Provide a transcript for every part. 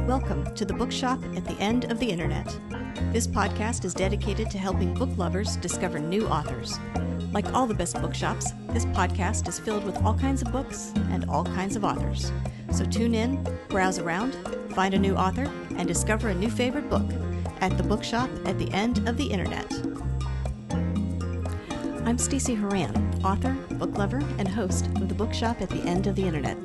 Welcome to the Bookshop at the End of the Internet. This podcast is dedicated to helping book lovers discover new authors. Like all the best bookshops, this podcast is filled with all kinds of books and all kinds of authors. So tune in, browse around, find a new author, and discover a new favorite book at the Bookshop at the End of the Internet. I'm Stacey Horan, author, book lover, and host of the Bookshop at the End of the Internet.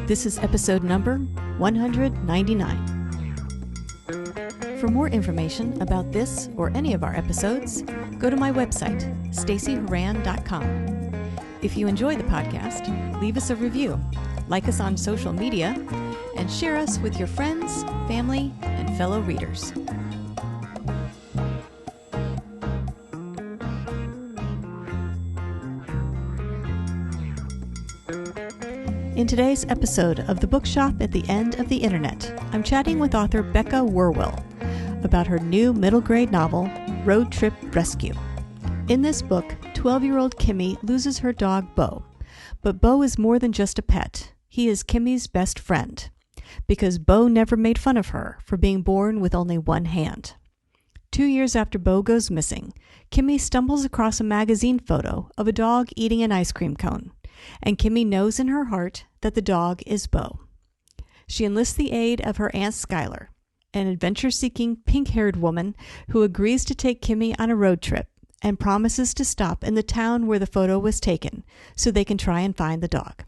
This is episode number 199. For more information about this or any of our episodes, go to my website, staceyhoran.com. If you enjoy the podcast, leave us a review, like us on social media, and share us with your friends, family, and fellow readers. In today's episode of The Bookshop at the End of the Internet, I'm chatting with author Becca Wierwille about her new middle grade novel, Road Trip Rescue. In this book, 12-year-old Kimmy loses her dog, Bo. But Bo is more than just a pet. He is Kimmy's best friend, because Bo never made fun of her for being born with only one hand. 2 years after Bo goes missing, Kimmy stumbles across a magazine photo of a dog eating an ice cream cone, and Kimmy knows in her heart that the dog is Bo. She enlists the aid of her Aunt Skylar, an adventure-seeking, pink-haired woman who agrees to take Kimmy on a road trip and promises to stop in the town where the photo was taken so they can try and find the dog.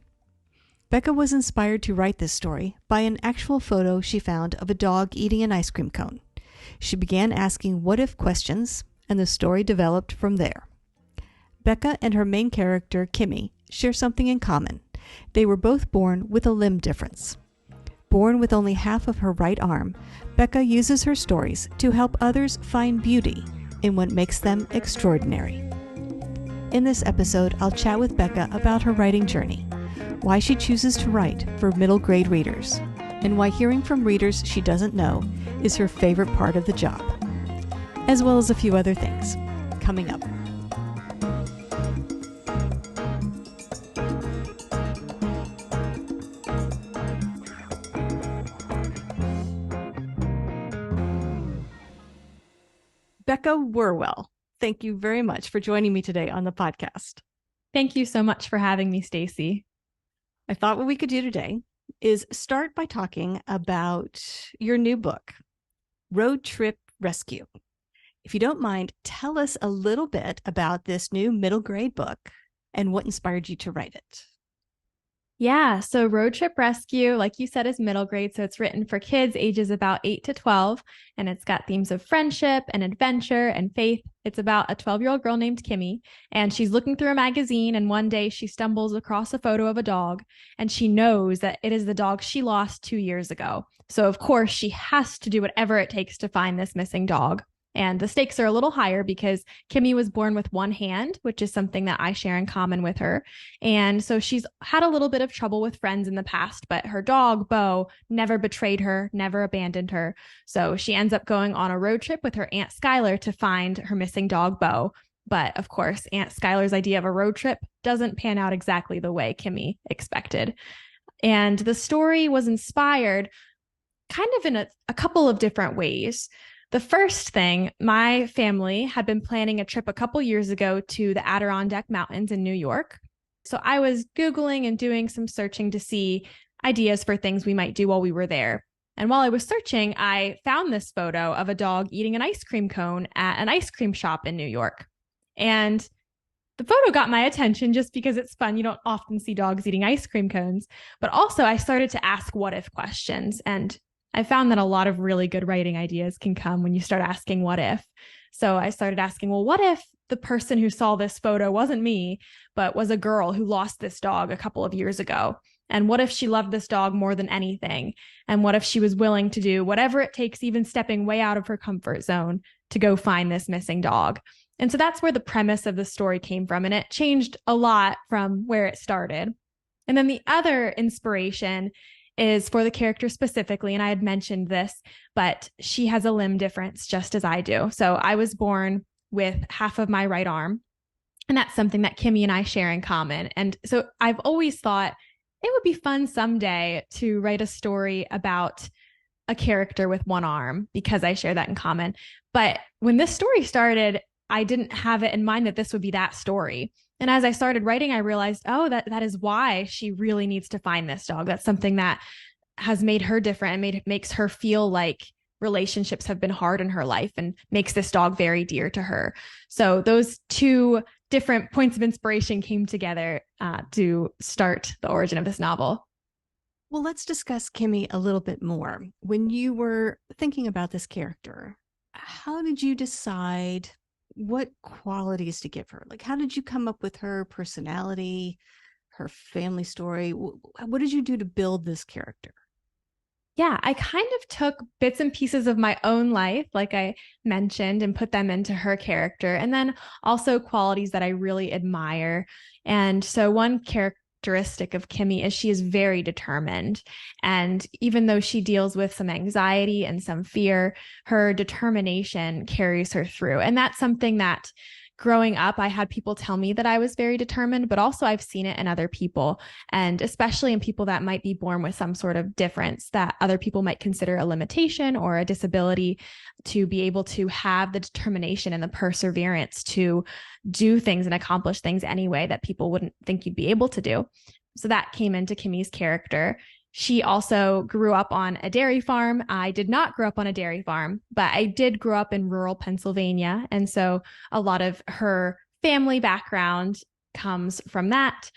Becca was inspired to write this story by an actual photo she found of a dog eating an ice cream cone. She began asking what-if questions, and the story developed from there. Becca and her main character, Kimmy, share something in common. They were both born with a limb difference. Born with only half of her right arm, Becca uses her stories to help others find beauty in what makes them extraordinary. In this episode, I'll chat with Becca about her writing journey, why she chooses to write for middle grade readers, and why hearing from readers she doesn't know is her favorite part of the job, as well as a few other things coming up. Becca Wierwille, thank you very much for joining me today on the podcast. Thank you so much for having me, Stacey. I thought what we could do today is start by talking about your new book, Road Trip Rescue. If you don't mind, tell us a little bit about this new middle grade book and what inspired you to write it. Yeah, so Road Trip Rescue, like you said, is middle grade. So it's written for kids ages about 8 to 12, and it's got themes of friendship and adventure and faith. It's about a 12-year-old girl named Kimmy, and she's looking through a magazine, and one day she stumbles across a photo of a dog, and she knows that it is the dog she lost 2 years ago. So of course, she has to do whatever it takes to find this missing dog. And the stakes are a little higher because Kimmy was born with one hand, which is something that I share in common with her. And so she's had a little bit of trouble with friends in the past, but her dog, Bo, never betrayed her, never abandoned her. So she ends up going on a road trip with her Aunt Skylar to find her missing dog, Bo. But of course, Aunt Skylar's idea of a road trip doesn't pan out exactly the way Kimmy expected. And the story was inspired kind of in a couple of different ways. The first thing, my family had been planning a trip a couple years ago to the Adirondack Mountains in New York. So I was Googling and doing some searching to see ideas for things we might do while we were there. And while I was searching, I found this photo of a dog eating an ice cream cone at an ice cream shop in New York. And the photo got my attention just because it's fun. You don't often see dogs eating ice cream cones. But also I started to ask what-if questions, and I found that a lot of really good writing ideas can come when you start asking what if. So I started asking, well, what if the person who saw this photo wasn't me, but was a girl who lost this dog a couple of years ago? And what if she loved this dog more than anything? And what if she was willing to do whatever it takes, even stepping way out of her comfort zone, to go find this missing dog? And so that's where the premise of the story came from. And it changed a lot from where it started. And then the other inspiration is for the character specifically, and I had mentioned this, but she has a limb difference just as I do. So I was born with half of my right arm, and that's something that Kimmy and I share in common. And so I've always thought it would be fun someday to write a story about a character with one arm because I share that in common. But when this story started, I didn't have it in mind that this would be that story. And as I started writing, I realized, oh, that is why she really needs to find this dog. That's something that has made her different and makes her feel like relationships have been hard in her life and makes this dog very dear to her. So those two different points of inspiration came together to start the origin of this novel. Well, let's discuss Kimmy a little bit more. When you were thinking about this character, how did you decide what qualities to give her? Like, how did you come up with her personality, her family story? What did you do to build this character? Yeah, I kind of took bits and pieces of my own life, like I mentioned, and put them into her character. And then also qualities that I really admire. And so one characteristic of Kimmy is she is very determined. And even though she deals with some anxiety and some fear, her determination carries her through. And that's something that growing up, I had people tell me that I was very determined, but also I've seen it in other people, and especially in people that might be born with some sort of difference that other people might consider a limitation or a disability, to be able to have the determination and the perseverance to do things and accomplish things anyway that people wouldn't think you'd be able to do. So that came into Kimmy's character. She also grew up on a dairy farm. I did not grow up on a dairy farm, but I did grow up in rural Pennsylvania. And so a lot of her family background comes from that.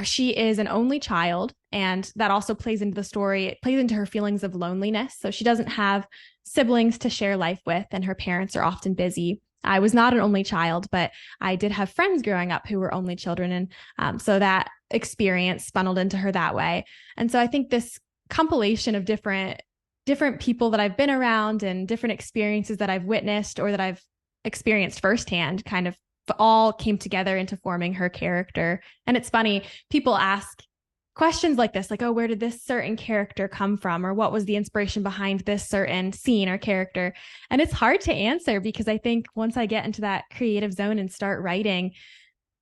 She is an only child, and that also plays into the story. It plays into her feelings of loneliness. So she doesn't have siblings to share life with, and her parents are often busy. I was not an only child, but I did have friends growing up who were only children. And so that experience funneled into her that way. And so I think this compilation of different people that I've been around and different experiences that I've witnessed or that I've experienced firsthand kind of all came together into forming her character. And it's funny, people ask questions like this, like, oh, where did this certain character come from? Or what was the inspiration behind this certain scene or character? And it's hard to answer because I think once I get into that creative zone and start writing,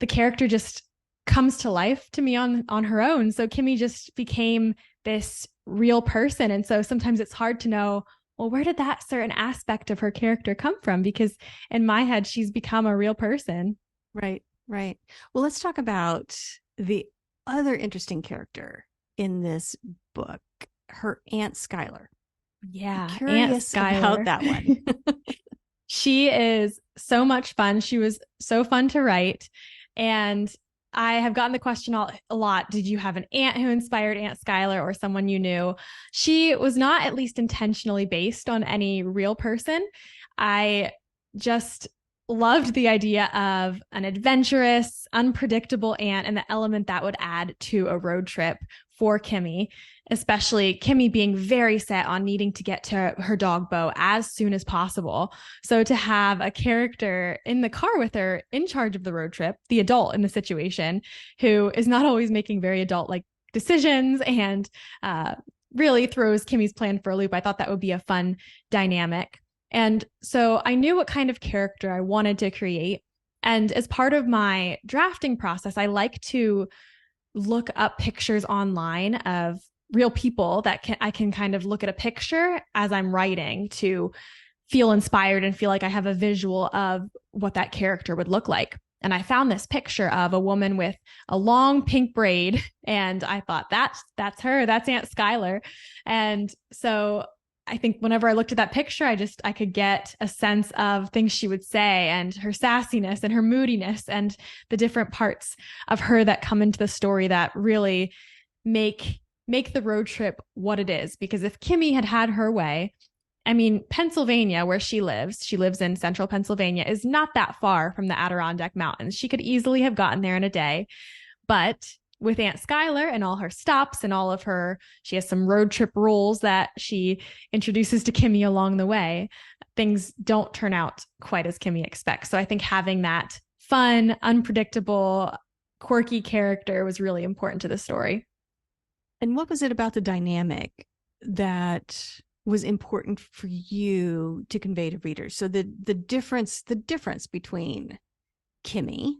the character just comes to life to me on her own. So Kimmy just became this real person. And so sometimes it's hard to know, well, where did that certain aspect of her character come from? Because in my head, she's become a real person. Right, right. Well, let's talk about the other interesting character in this book, her Aunt Skylar. Yeah, I'm curious about that one. She is so much fun. She was so fun to write. And I have gotten the question a lot. Did you have an aunt who inspired Aunt Skylar or someone you knew? She was not at least intentionally based on any real person. I just loved the idea of an adventurous, unpredictable aunt and the element that would add to a road trip for Kimmy, especially Kimmy being very set on needing to get to her dog Bo as soon as possible. So to have a character in the car with her in charge of the road trip, the adult in the situation, who is not always making very adult-like decisions and really throws Kimmy's plan for a loop. I thought that would be a fun dynamic. And so I knew what kind of character I wanted to create. And as part of my drafting process, I like to look up pictures online of real people that I can kind of look at a picture as I'm writing to feel inspired and feel like I have a visual of what that character would look like. And I found this picture of a woman with a long pink braid, and I thought that's her, that's Aunt Skylar. And so I think whenever I looked at that picture, I could get a sense of things she would say and her sassiness and her moodiness and the different parts of her that come into the story that really make the road trip what it is. Because if Kimmy had had her way, I mean, Pennsylvania, where she lives in central Pennsylvania, is not that far from the Adirondack Mountains. She could easily have gotten there in a day. But with Aunt Skylar and all her stops and all of her, she has some road trip rules that she introduces to Kimmy along the way. Things don't turn out quite as Kimmy expects. So I think having that fun, unpredictable, quirky character was really important to the story. And what was it about the dynamic that was important for you to convey to readers? So the difference between Kimmy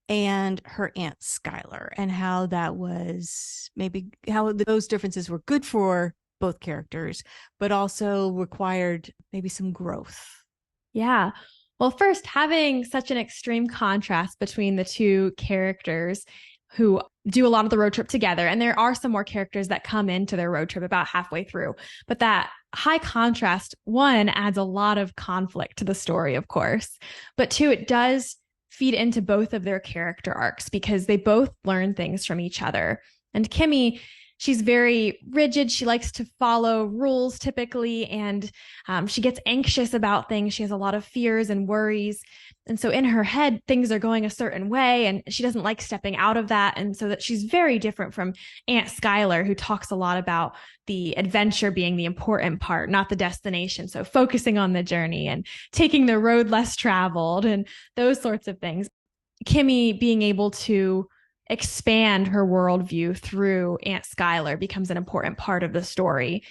and her Aunt Skylar, and how that was maybe how those differences were good for both characters, but also required maybe some growth. Yeah. Well, first, having such an extreme contrast between the two characters who do a lot of the road trip together. And there are some more characters that come into their road trip about halfway through. But that high contrast, one, adds a lot of conflict to the story, of course. But two, it does feed into both of their character arcs because they both learn things from each other. And Kimmy, she's very rigid. She likes to follow rules typically, and she gets anxious about things. She has a lot of fears and worries. And so in her head, things are going a certain way, and she doesn't like stepping out of that. And so that she's very different from Aunt Skylar, who talks a lot about the adventure being the important part, not the destination. So focusing on the journey and taking the road less traveled and those sorts of things. Kimmy being able to expand her worldview through Aunt Skylar becomes an important part of the story.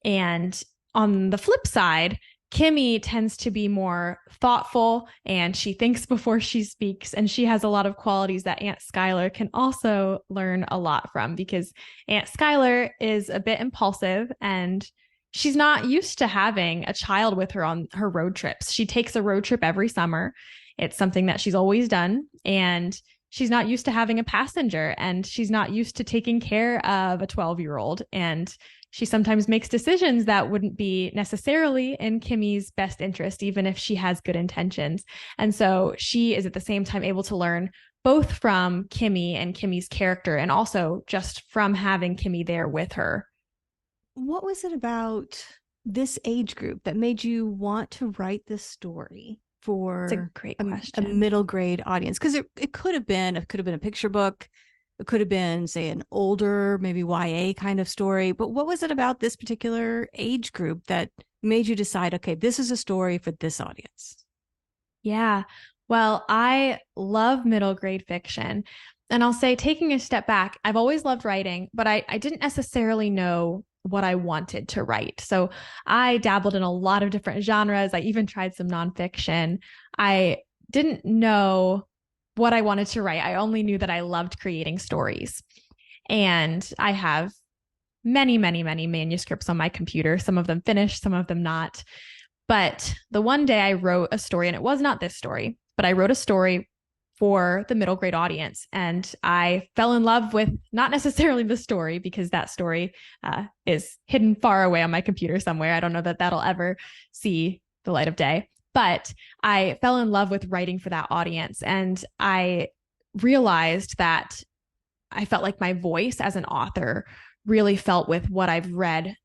And on the flip side, Kimmy tends to be more thoughtful and she thinks before she speaks. And she has a lot of qualities that Aunt Skylar can also learn a lot from, because Aunt Skylar is a bit impulsive and she's not used to having a child with her on her road trips. She takes a road trip every summer. It's something that she's always done. And she's not used to having a passenger, and she's not used to taking care of a 12-year-old. And she sometimes makes decisions that wouldn't be necessarily in Kimmy's best interest, even if she has good intentions. And so she is at the same time able to learn both from Kimmy and Kimmy's character, and also just from having Kimmy there with her. What was it about this age group that made you want to write this story for It's a great question. a middle grade audience? Because it could have been a picture book. It could have been, say, an older, maybe YA kind of story. But what was it about this particular age group that made you decide, okay, this is a story for this audience? Yeah. Well, I love middle grade fiction. And I'll say, taking a step back, I've always loved writing, but I didn't necessarily know what I wanted to write. So I dabbled in a lot of different genres. I even tried some nonfiction. I didn't know what I wanted to write. I only knew that I loved creating stories. And I have many, many, many manuscripts on my computer, some of them finished, some of them not. But the one day I wrote a story, and it was not this story, but I wrote a story for the middle grade audience. And I fell in love with not necessarily the story, because that story is hidden far away on my computer somewhere. I don't know that that'll ever see the light of day. But I fell in love with writing for that audience. And I realized that I felt like my voice as an author really felt with what I've read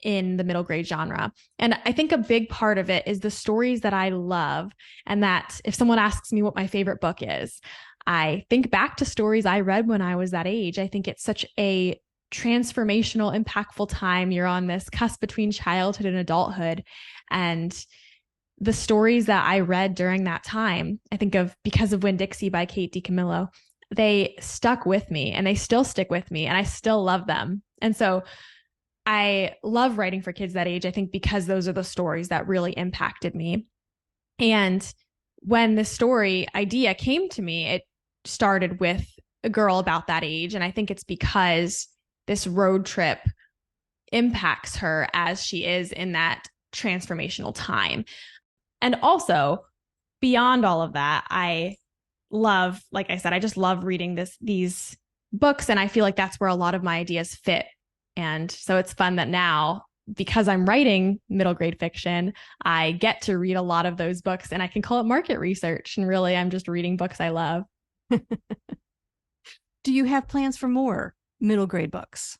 in the middle grade genre. And I think a big part of it is the stories that I love. And that if someone asks me what my favorite book is, I think back to stories I read when I was that age. I think it's such a transformational, impactful time. You're on this cusp between childhood and adulthood. And the stories that I read during that time, I think of Because of Winn-Dixie by Kate DiCamillo. They stuck with me, and they still stick with me, and I still love them. And so I love writing for kids that age, I think, because those are the stories that really impacted me. And when the story idea came to me, it started with a girl about that age. And I think it's because this road trip impacts her as she is in that transformational time. And also, beyond all of that, I love, like I said, I just love reading these books. And I feel like that's where a lot of my ideas fit. And so it's fun that now, because I'm writing middle grade fiction, I get to read a lot of those books, and I can call it market research. And really, I'm just reading books I love. Do you have plans for more middle grade books?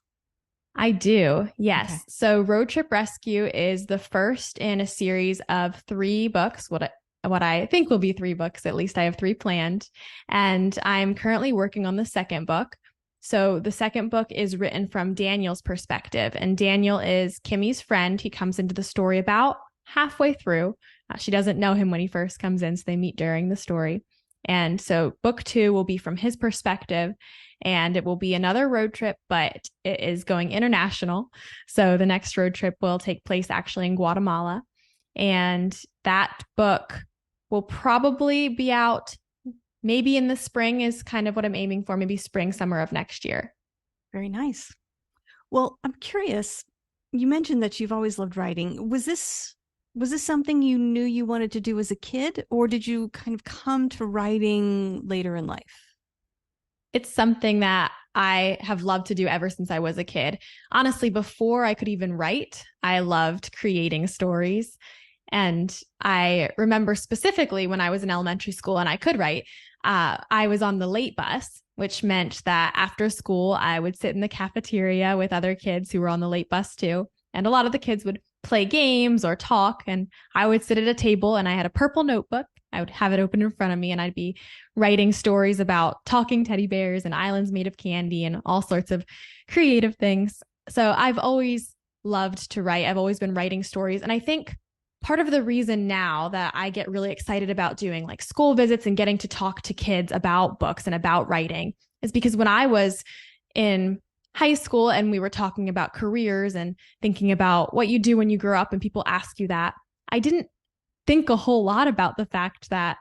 I do. Yes. Okay. So Road Trip Rescue is the first in a series of 3 books. What I think will be 3 books, at least I have 3 planned. And I'm currently working on the second book. So the second book is written from Daniel's perspective. And Daniel is Kimmy's friend. He comes into the story about halfway through. She doesn't know him when he first comes in, so they meet during the story. And so book 2 will be from his perspective, and it will be another road trip, but it is going international. So the next road trip will take place actually in Guatemala. And that book will probably be out maybe in the spring is kind of what I'm aiming for, maybe spring, summer of next year. Very nice. Well, I'm curious. You mentioned that you've always loved writing. Was this something you knew you wanted to do as a kid, or did you kind of come to writing later in life? It's something that I have loved to do ever since I was a kid. Honestly, before I could even write, I loved creating stories. And I remember specifically when I was in elementary school and I could write, I was on the late bus, which meant that after school, I would sit in the cafeteria with other kids who were on the late bus too. And a lot of the kids would play games or talk. And I would sit at a table and I had a purple notebook. I would have it open in front of me and I'd be writing stories about talking teddy bears and islands made of candy and all sorts of creative things. So I've always loved to write. I've always been writing stories. And I think part of the reason now that I get really excited about doing like school visits and getting to talk to kids about books and about writing is because when I was in high school and we were talking about careers and thinking about what you do when you grow up and people ask you that, I didn't think a whole lot about the fact that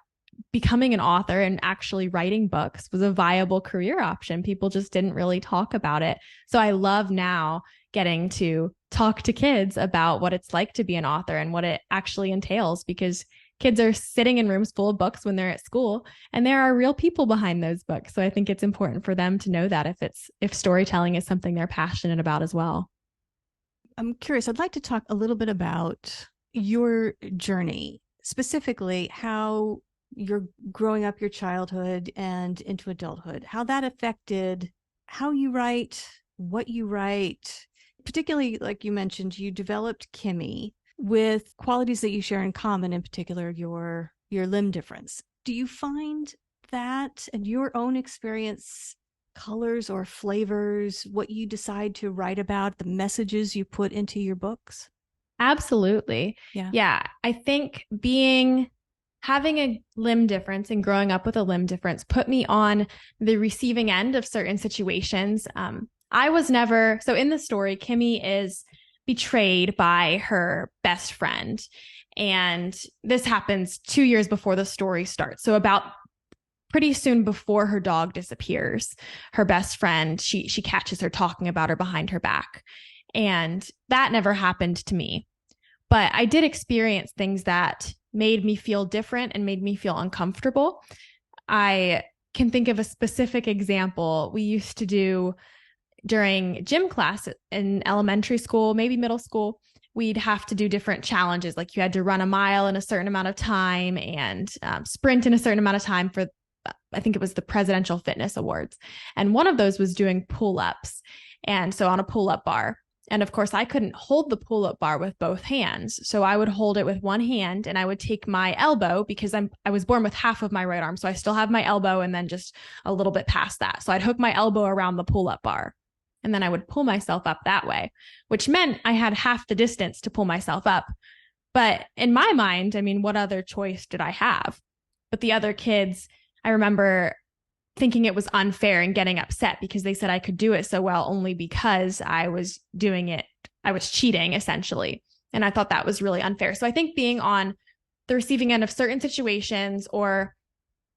becoming an author and actually writing books was a viable career option. People just didn't really talk about it. So I love now getting to talk to kids about what it's like to be an author and what it actually entails, because kids are sitting in rooms full of books when they're at school and there are real people behind those books. So I think it's important for them to know that if storytelling is something they're passionate about as well. I'm curious. I'd like to talk a little bit about your journey, specifically how you're growing up, your childhood and into adulthood, how that affected how you write, what you write. Particularly, like you mentioned, you developed Kimmy with qualities that you share in common, in particular your limb difference. Do you find that and your own experience colors or flavors what you decide to write about, the messages you put into your books? Absolutely. Yeah. I think having a limb difference and growing up with a limb difference put me on the receiving end of certain situations. I was never, so in the story, Kimmy is betrayed by her best friend. And this happens 2 years before the story starts. So about pretty soon before her dog disappears, her best friend, she catches her talking about her behind her back. And that never happened to me. But I did experience things that made me feel different and made me feel uncomfortable. I can think of a specific example we used to do during gym class in elementary school, maybe middle school. We'd have to do different challenges. Like you had to run a mile in a certain amount of time and sprint in a certain amount of time for, I think it was the Presidential Fitness Awards. And one of those was doing pull-ups. And so on a pull-up bar. And of course, I couldn't hold the pull-up bar with both hands. So I would hold it with one hand and I would take my elbow, because I was born with half of my right arm. So I still have my elbow and then just a little bit past that. So I'd hook my elbow around the pull-up bar and then I would pull myself up that way, which meant I had half the distance to pull myself up. But in my mind, I mean, what other choice did I have? But the other kids, I remember thinking it was unfair and getting upset because they said I could do it so well only because I was doing it. I was cheating essentially. And I thought that was really unfair. So I think being on the receiving end of certain situations, or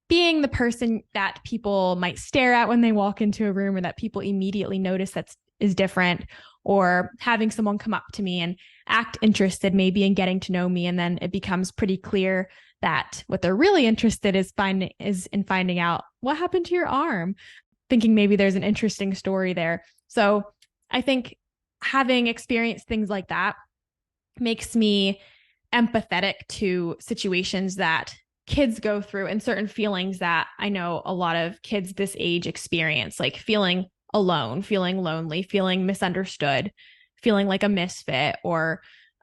being the person that people might stare at when they walk into a room, or that people immediately notice that is different, or having someone come up to me and act interested maybe in getting to know me. And then it becomes pretty clear that what they're really interested is in finding out what happened to your arm, thinking maybe there's an interesting story there. So I think having experienced things like that makes me empathetic to situations that kids go through and certain feelings that I know a lot of kids this age experience, like feeling alone, feeling lonely, feeling misunderstood, feeling like a misfit, or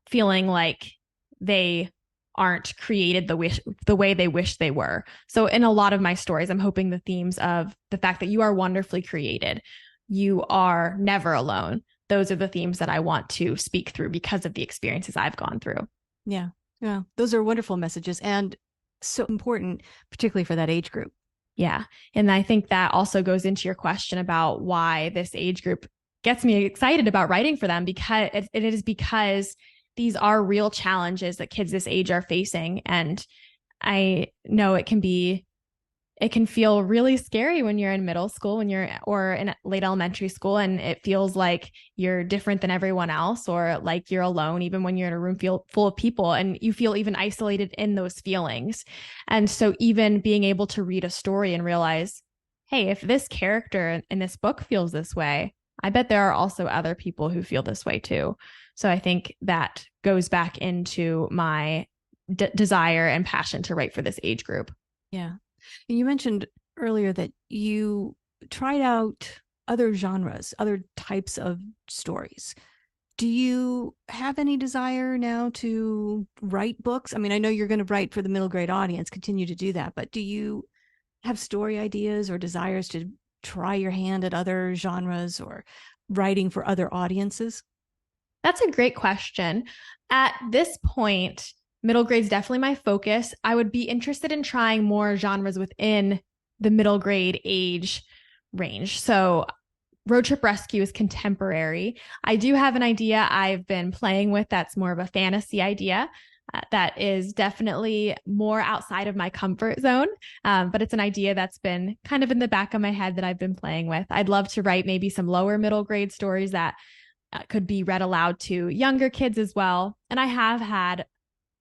feeling like they aren't created the way they wish they were. So in a lot of my stories, I'm hoping the themes of the fact that you are wonderfully created, you are never alone. Those are the themes that I want to speak through because of the experiences I've gone through. Yeah. Yeah. Those are wonderful messages and so important, particularly for that age group. Yeah. And I think that also goes into your question about why this age group gets me excited about writing for them, because it is because these are real challenges that kids this age are facing. And I know it can be it can feel really scary when you're in middle school, or in late elementary school, and it feels like you're different than everyone else, or like you're alone, even when you're in a room full of people, and you feel even isolated in those feelings. And so even being able to read a story and realize, hey, if this character in this book feels this way, I bet there are also other people who feel this way too. So I think that goes back into my desire and passion to write for this age group. Yeah. And you mentioned earlier that you tried out other genres, other types of stories. Do you have any desire now to write books? I mean, I know you're going to write for the middle grade audience, continue to do that, but do you have story ideas or desires to try your hand at other genres or writing for other audiences? That's a great question. At this point, middle grade is definitely my focus. I would be interested in trying more genres within the middle grade age range. So Road Trip Rescue is contemporary. I do have an idea I've been playing with that's more of a fantasy idea. That is definitely more outside of my comfort zone. But it's an idea that's been kind of in the back of my head that I've been playing with. I'd love to write maybe some lower middle grade stories that could be read aloud to younger kids as well. And I have had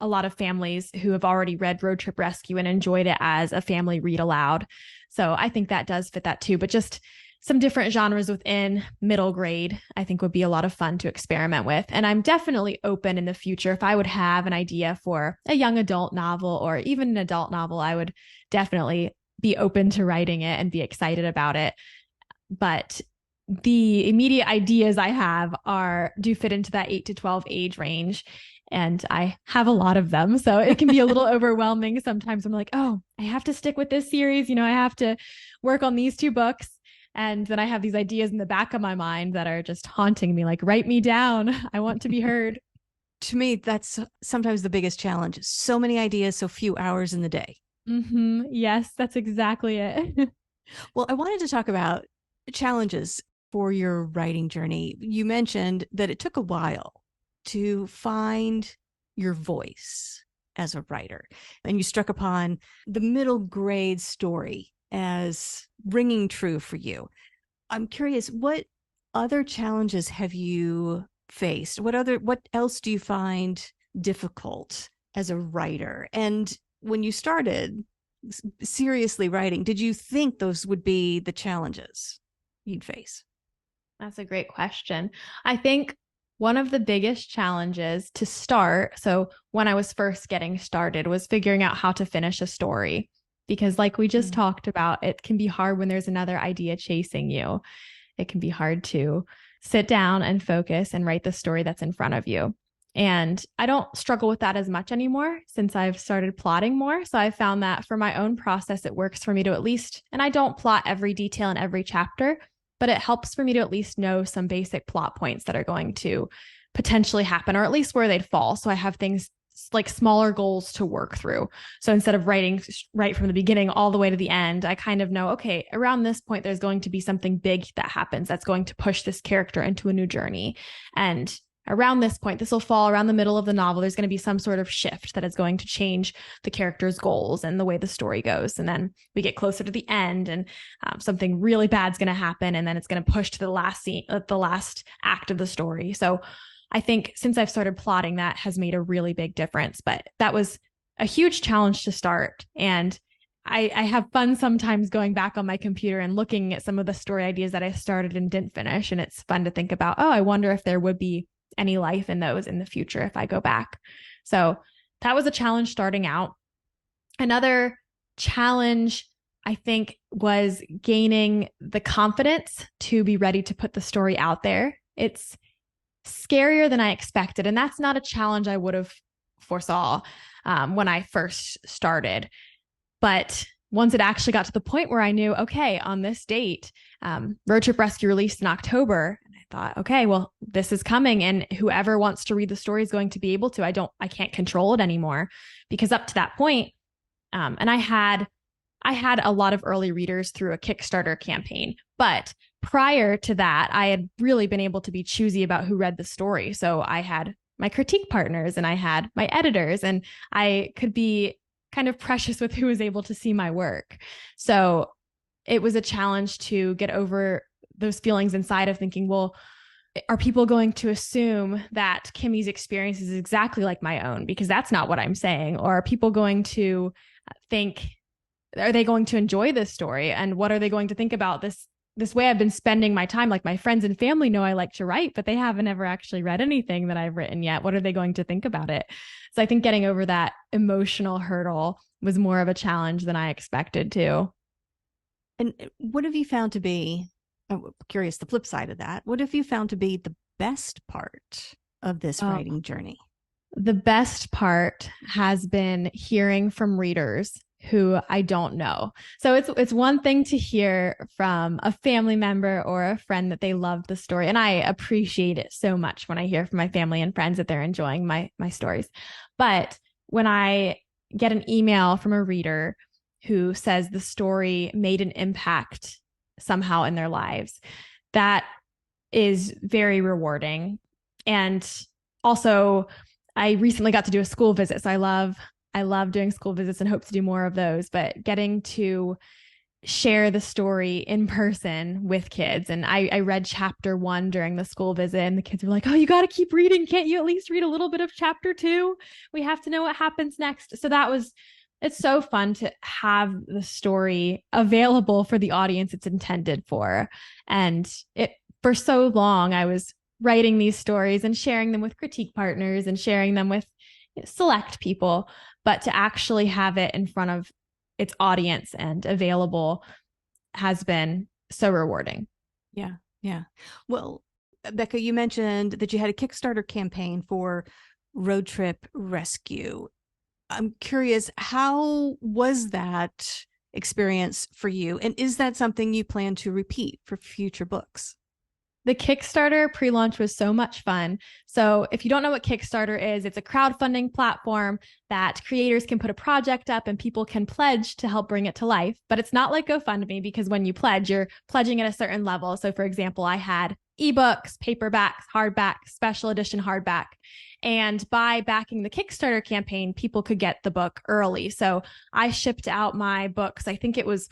a lot of families who have already read Road Trip Rescue and enjoyed it as a family read aloud. So I think that does fit that too. But just some different genres within middle grade, I think would be a lot of fun to experiment with. And I'm definitely open in the future. If I would have an idea for a young adult novel or even an adult novel, I would definitely be open to writing it and be excited about it. But the immediate ideas I have do fit into that 8 to 12 age range. And I have a lot of them. So it can be a little overwhelming. Sometimes I'm like, oh, I have to stick with this series. I have to work on these 2 books. And then I have these ideas in the back of my mind that are just haunting me, like, write me down. I want to be heard. To me, that's sometimes the biggest challenge. So many ideas, so few hours in the day. Mm-hmm. Yes, that's exactly it. Well, I wanted to talk about challenges for your writing journey. You mentioned that it took a while to find your voice as a writer, and you struck upon the middle grade story as ringing true for you. I'm curious, what other challenges have you faced? What else do you find difficult as a writer? And when you started seriously writing, did you think those would be the challenges you'd face? That's a great question. I think one of the biggest challenges to start, so when I was first getting started, was figuring out how to finish a story. Because like we just talked about, it can be hard when there's another idea chasing you. It can be hard to sit down and focus and write the story that's in front of you. And I don't struggle with that as much anymore since I've started plotting more. So I found that for my own process, it works for me to at least, and I don't plot every detail in every chapter, but it helps for me to at least know some basic plot points that are going to potentially happen, or at least where they'd fall. So I have things like smaller goals to work through. So instead of writing right from the beginning all the way to the end, I kind of know, okay, around this point, there's going to be something big that happens that's going to push this character into a new journey. And around this point, this will fall around the middle of the novel. There's going to be some sort of shift that is going to change the character's goals and the way the story goes. And then we get closer to the end and something really bad is going to happen. And then it's going to push to the last scene, the last act of the story. So I think since I've started plotting, that has made a really big difference. But that was a huge challenge to start. And I have fun sometimes going back on my computer and looking at some of the story ideas that I started and didn't finish. And it's fun to think about, oh, I wonder if there would be any life in those in the future if I go back. So that was a challenge starting out. Another challenge, I think, was gaining the confidence to be ready to put the story out there. It's scarier than I expected. And that's not a challenge I would have foresaw when I first started. But once it actually got to the point where I knew, okay, on this date, Road Trip Rescue released in October, and I thought, okay, well, this is coming, and whoever wants to read the story is going to be able to. I can't control it anymore, because up to that point, and I had a lot of early readers through a Kickstarter campaign, but prior to that, I had really been able to be choosy about who read the story. So I had my critique partners and I had my editors, and I could be kind of precious with who was able to see my work. So it was a challenge to get over those feelings inside of thinking, well, are people going to assume that Kimmy's experience is exactly like my own? Because that's not what I'm saying. Or are people going to think, are they going to enjoy this story? And what are they going to think about this way I've been spending my time? Like, my friends and family know I like to write, but they haven't ever actually read anything that I've written yet. What are they going to think about it? So I think getting over that emotional hurdle was more of a challenge than I expected to. And what have you found to be, I'm curious, the flip side of that, what have you found to be the best part of this writing journey? The best part has been hearing from readers who I don't know. So it's one thing to hear from a family member or a friend that they loved the story. And I appreciate it so much when I hear from my family and friends that they're enjoying my stories. But when I get an email from a reader who says the story made an impact somehow in their lives, that is very rewarding. And also, I recently got to do a school visit. So I love doing school visits and hope to do more of those, but getting to share the story in person with kids. And I read chapter 1 during the school visit, and the kids were like, oh, you got to keep reading. Can't you at least read a little bit of chapter 2? We have to know what happens next. So it's so fun to have the story available for the audience it's intended for. And for so long, I was writing these stories and sharing them with critique partners and sharing them with select people, but to actually have it in front of its audience and available has been so rewarding. Yeah. Yeah. Well, Becca, you mentioned that you had a Kickstarter campaign for Road Trip Rescue. I'm curious, how was that experience for you? And is that something you plan to repeat for future books? The Kickstarter pre-launch was so much fun. So if you don't know what Kickstarter is, it's a crowdfunding platform that creators can put a project up and people can pledge to help bring it to life. But it's not like GoFundMe, because when you pledge, you're pledging at a certain level. So for example, I had ebooks, paperbacks, hardback, special edition hardback. And by backing the Kickstarter campaign, people could get the book early. So I shipped out my books, I think it was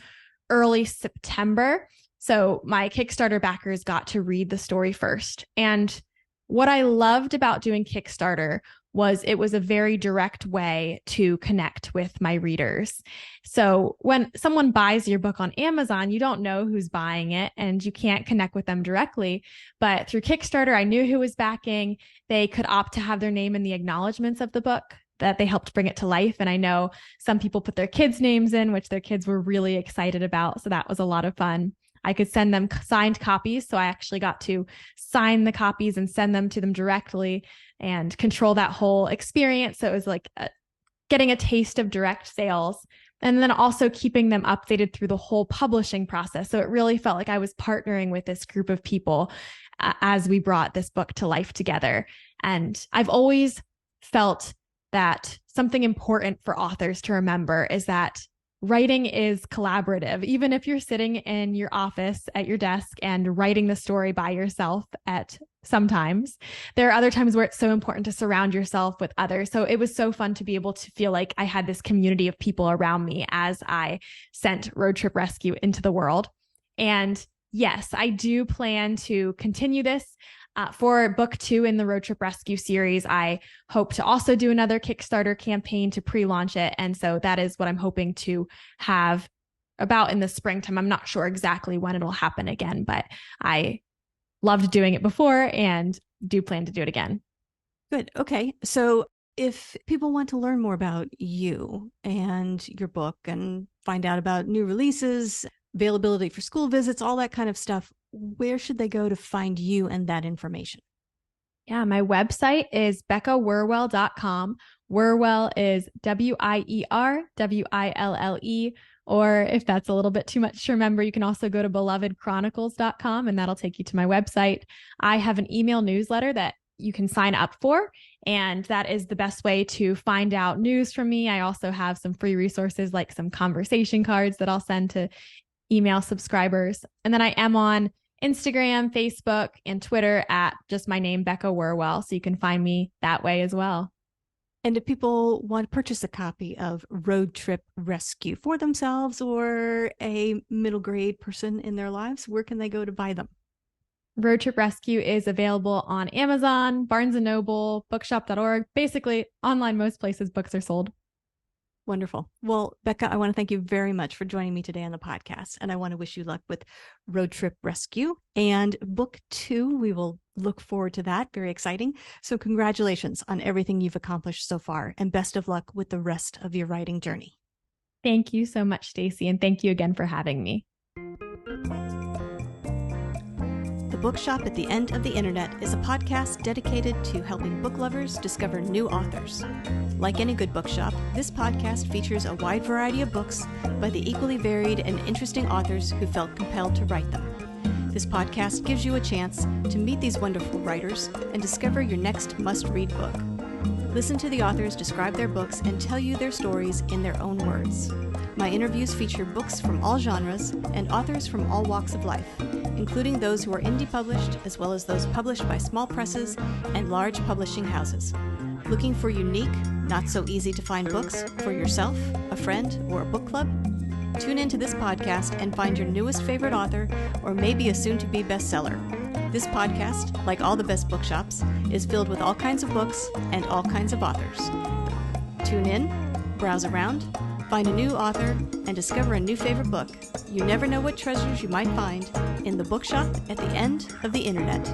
early September. So my Kickstarter backers got to read the story first. And what I loved about doing Kickstarter was it was a very direct way to connect with my readers. So when someone buys your book on Amazon, you don't know who's buying it and you can't connect with them directly. But through Kickstarter, I knew who was backing. They could opt to have their name in the acknowledgments of the book, that they helped bring it to life. And I know some people put their kids' names in, which their kids were really excited about. So that was a lot of fun. I could send them signed copies. So I actually got to sign the copies and send them to them directly and control that whole experience. So it was like getting a taste of direct sales, and then also keeping them updated through the whole publishing process. So it really felt like I was partnering with this group of people as we brought this book to life together. And I've always felt that something important for authors to remember is that writing is collaborative. Even if you're sitting in your office at your desk and writing the story by yourself sometimes, there are other times where it's so important to surround yourself with others. So it was so fun to be able to feel like I had this community of people around me as I sent Road Trip Rescue into the world. And yes, I do plan to continue this. For book 2 in the Road Trip Rescue series, I hope to also do another Kickstarter campaign to pre-launch it. And so that is what I'm hoping to have about in the springtime. I'm not sure exactly when it'll happen again, but I loved doing it before and do plan to do it again. Good. Okay. So if people want to learn more about you and your book and find out about new releases, availability for school visits, all that kind of stuff, where should they go to find you and that information? Yeah, my website is beccawierwille.com. Wierwille is WIERWILLE. Or if that's a little bit too much to remember, you can also go to belovedchronicles.com and that'll take you to my website. I have an email newsletter that you can sign up for, and that is the best way to find out news from me. I also have some free resources like some conversation cards that I'll send to email subscribers. And then I am on Instagram, Facebook, and Twitter at just my name, Becca Wierwille. So you can find me that way as well. And if people want to purchase a copy of Road Trip Rescue for themselves or a middle grade person in their lives, where can they go to buy them? Road Trip Rescue is available on Amazon, Barnes & Noble, bookshop.org, basically online most places books are sold. Wonderful. Well, Becca, I want to thank you very much for joining me today on the podcast. And I want to wish you luck with Road Trip Rescue and book 2. We will look forward to that. Very exciting. So congratulations on everything you've accomplished so far, and best of luck with the rest of your writing journey. Thank you so much, Stacy. And thank you again for having me. The Bookshop at the End of the Internet is a podcast dedicated to helping book lovers discover new authors. Like any good bookshop, this podcast features a wide variety of books by the equally varied and interesting authors who felt compelled to write them. This podcast gives you a chance to meet these wonderful writers and discover your next must-read book. Listen to the authors describe their books and tell you their stories in their own words. My interviews feature books from all genres and authors from all walks of life, including those who are indie published as well as those published by small presses and large publishing houses. Looking for unique, not so easy to find books for yourself, a friend, or a book club? Tune into this podcast and find your newest favorite author or maybe a soon-to-be bestseller. This podcast, like all the best bookshops, is filled with all kinds of books and all kinds of authors. Tune in, browse around, find a new author, and discover a new favorite book. You never know what treasures you might find in the Bookshop at the End of the Internet.